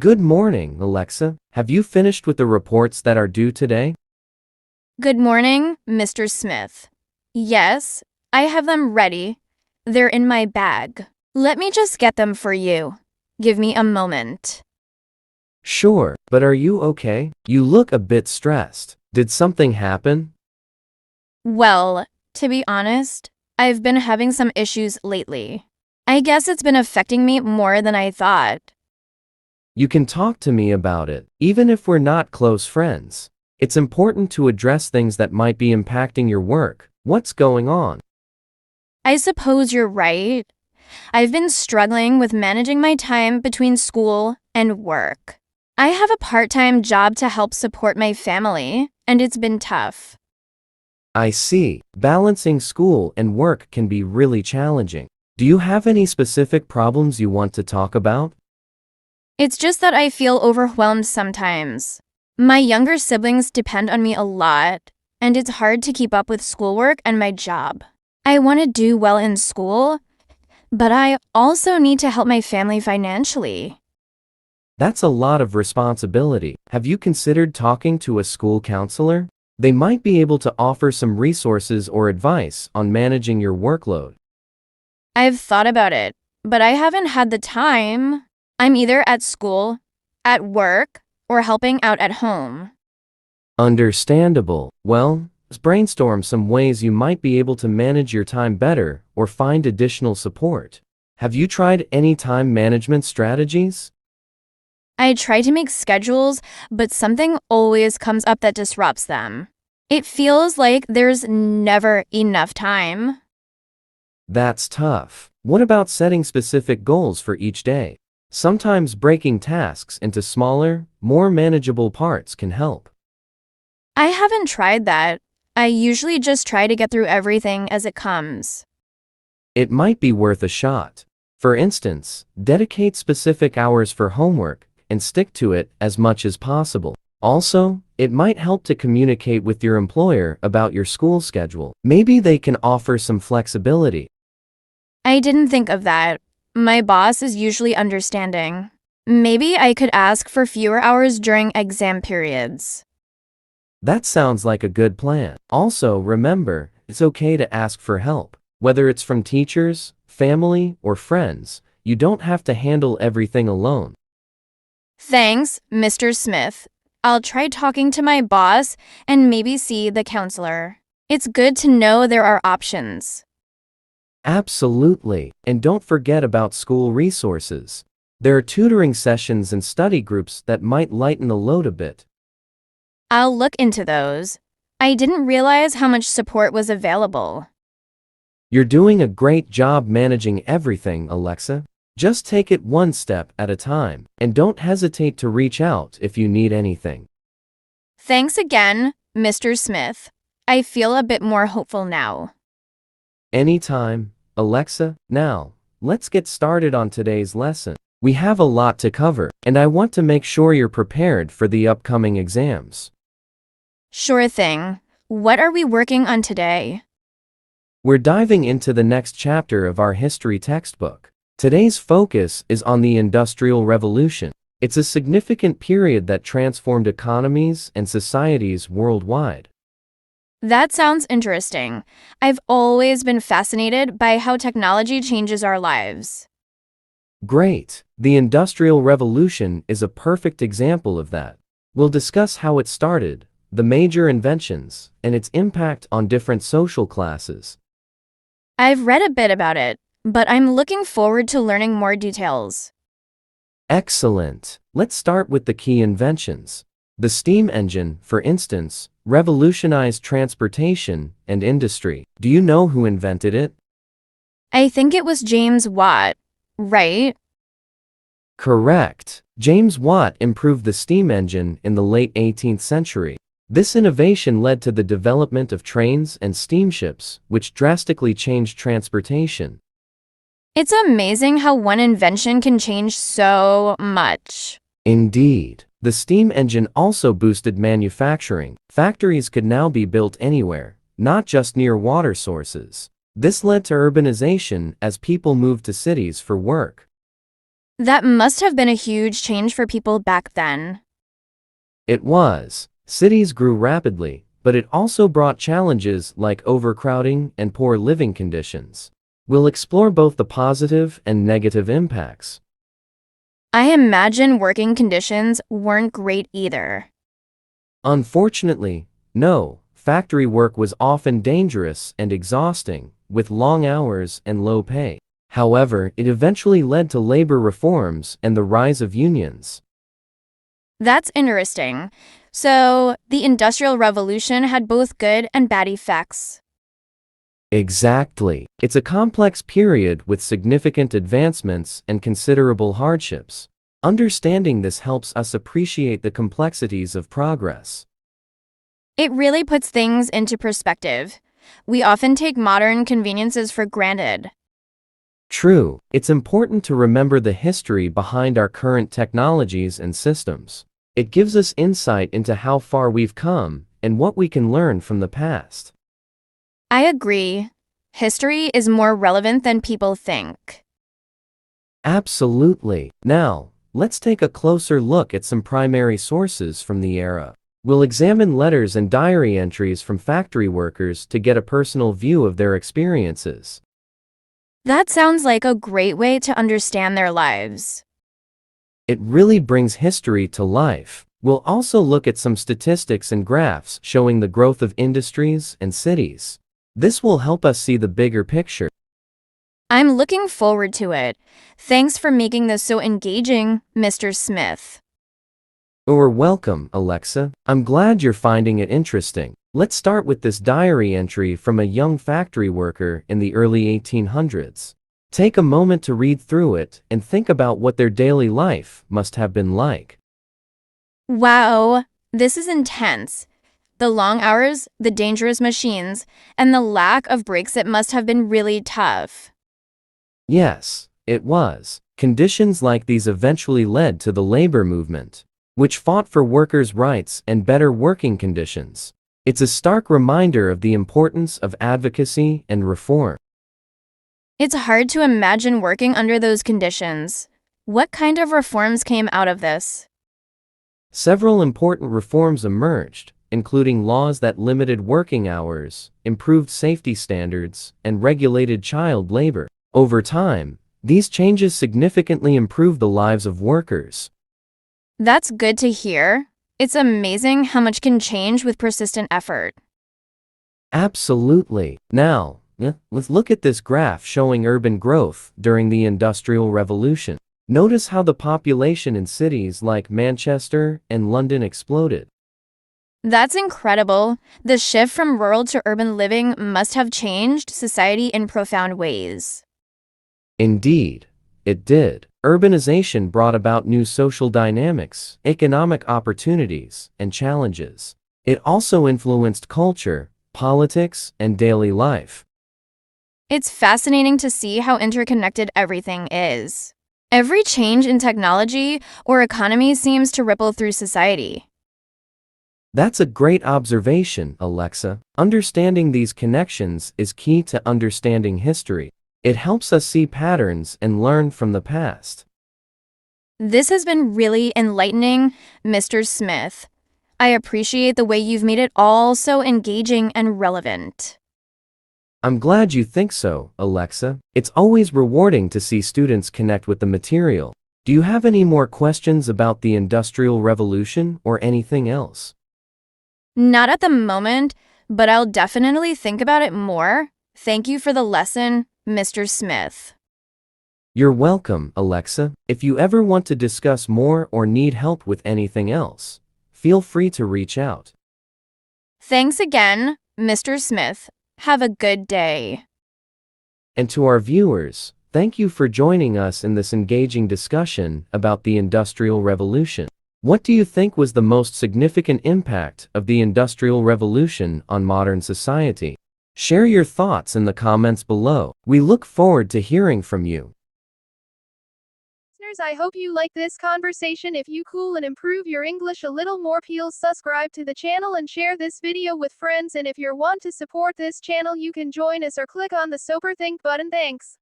Good morning, Alexa. Have you finished with the reports that are due today? Good morning, Mr. Smith. Yes, I have them ready. They're in my bag. Let me just get them for you. Give me a moment. Sure, but are you okay? You look a bit stressed. Did something happen? Well, to be honest, I've been having some issues lately. I guess it's been affecting me more than I thought. You can talk to me about it, even if we're not close friends. It's important to address things that might be impacting your work. What's going on? I suppose you're right. I've been struggling with managing my time between school and work. I have a part-time job to help support my family, and it's been tough. I see. Balancing school and work can be really challenging. Do you have any specific problems you want to talk about? It's just that I feel overwhelmed sometimes. My younger siblings depend on me a lot, and it's hard to keep up with schoolwork and my job. I want to do well in school, but I also need to help my family financially. That's a lot of responsibility. Have you considered talking to a school counselor? They might be able to offer some resources or advice on managing your workload. I've thought about it, but I haven't had the time. I'm either at school, at work, or helping out at home. Understandable. Well, let's brainstorm some ways you might be able to manage your time better or find additional support. Have you tried any time management strategies? I try to make schedules, but something always comes up that disrupts them. It feels like there's never enough time. That's tough. What about setting specific goals for each day? Sometimes breaking tasks into smaller, more manageable parts can help. I haven't tried that. I usually just try to get through everything as it comes. It might be worth a shot. For instance, dedicate specific hours for homework and stick to it as much as possible. Also, it might help to communicate with your employer about your school schedule. Maybe they can offer some flexibility. I didn't think of that. My boss is usually understanding. Maybe I could ask for fewer hours during exam periods. That sounds like a good plan. Also, remember, it's okay to ask for help. Whether it's from teachers, family, or friends, you don't have to handle everything alone. Thanks, Mr. Smith. I'll try talking to my boss and maybe see the counselor. It's good to know there are options. Absolutely. And don't forget about school resources. There are tutoring sessions and study groups that might lighten the load a bit. I'll look into those. I didn't realize how much support was available. You're doing a great job managing everything, Alexa. Just take it one step at a time, and don't hesitate to reach out if you need anything. Thanks again, Mr. Smith. I feel a bit more hopeful now. Anytime, Alexa. Now, let's get started on today's lesson. We have a lot to cover, and I want to make sure you're prepared for the upcoming exams. Sure thing. What are we working on today? We're diving into the next chapter of our history textbook. Today's focus is on the Industrial Revolution. It's a significant period that transformed economies and societies worldwide. That sounds interesting. I've always been fascinated by how technology changes our lives. Great! The Industrial Revolution is a perfect example of that. We'll discuss how it started, the major inventions, and its impact on different social classes. I've read a bit about it, but I'm looking forward to learning more details. Excellent! Let's start with the key inventions. The steam engine, for instance, revolutionized transportation and industry. Do you know who invented it? I think it was James Watt, right? Correct. James Watt improved the steam engine in the late 18th century. This innovation led to the development of trains and steamships, which drastically changed transportation. It's amazing how one invention can change so much. Indeed. The steam engine also boosted manufacturing. Factories could now be built anywhere, not just near water sources. This led to urbanization as people moved to cities for work. That must have been a huge change for people back then. It was. Cities grew rapidly, but it also brought challenges like overcrowding and poor living conditions. We'll explore both the positive and negative impacts. I imagine working conditions weren't great either. Unfortunately, no. Factory work was often dangerous and exhausting, with long hours and low pay. However, it eventually led to labor reforms and the rise of unions. That's interesting. So, the Industrial Revolution had both good and bad effects. Exactly. It's a complex period with significant advancements and considerable hardships. Understanding this helps us appreciate the complexities of progress. It really puts things into perspective. We often take modern conveniences for granted. True, it's important to remember the history behind our current technologies and systems. It gives us insight into how far we've come and what we can learn from the past. I agree. History is more relevant than people think. Absolutely. Now, let's take a closer look at some primary sources from the era. We'll examine letters and diary entries from factory workers to get a personal view of their experiences. That sounds like a great way to understand their lives. It really brings history to life. We'll also look at some statistics and graphs showing the growth of industries and cities. This will help us see the bigger picture. I'm looking forward to it. Thanks for making this so engaging, Mr. Smith. You're welcome, Alexa. I'm glad you're finding it interesting. Let's start with this diary entry from a young factory worker in the early 1800s. Take a moment to read through it and think about what their daily life must have been like. Wow, this is intense. The long hours, the dangerous machines, and the lack of breaks, it must have been really tough. Yes, it was. Conditions like these eventually led to the labor movement, which fought for workers' rights and better working conditions. It's a stark reminder of the importance of advocacy and reform. It's hard to imagine working under those conditions. What kind of reforms came out of this? Several important reforms emerged, including laws that limited working hours, improved safety standards, and regulated child labor. Over time, these changes significantly improved the lives of workers. That's good to hear. It's amazing how much can change with persistent effort. Absolutely. Now, let's look at this graph showing urban growth during the Industrial Revolution. Notice how the population in cities like Manchester and London exploded. That's incredible. The shift from rural to urban living must have changed society in profound ways. Indeed, it did. Urbanization brought about new social dynamics, economic opportunities, and challenges. It also influenced culture, politics, and daily life. It's fascinating to see how interconnected everything is. Every change in technology or economy seems to ripple through society. That's a great observation, Alexa. Understanding these connections is key to understanding history. It helps us see patterns and learn from the past. This has been really enlightening, Mr. Smith. I appreciate the way you've made it all so engaging and relevant. I'm glad you think so, Alexa. It's always rewarding to see students connect with the material. Do you have any more questions about the Industrial Revolution or anything else? Not at the moment, but I'll definitely think about it more. Thank you for the lesson, Mr. Smith. You're welcome, Alexa. If you ever want to discuss more or need help with anything else, feel free to reach out. Thanks again, Mr. Smith. Have a good day. And to our viewers, thank you for joining us in this engaging discussion about the Industrial Revolution. What do you think was the most significant impact of the Industrial Revolution on modern society? Share your thoughts in the comments below. We look forward to hearing from you. Listeners, I hope you like this conversation. If you cool and improve your English a little more, please subscribe to the channel and share this video with friends. And if you want to support this channel, you can join us or click on the Super Think button. Thanks.